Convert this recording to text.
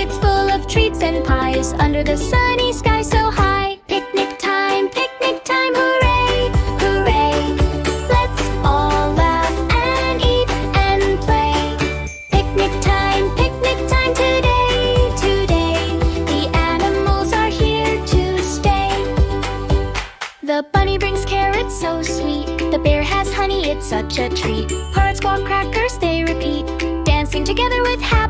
baskets full of treats and pies under the sunny sky so high. Picnic time, hooray, hooray. Let's all laugh and eat and play. Picnic time today, today. The animals are here to stay. The bunny brings carrots so sweet. The bear has honey, it's such a treat. Parrots, squawk, crackers, they repeat, dancing together with happy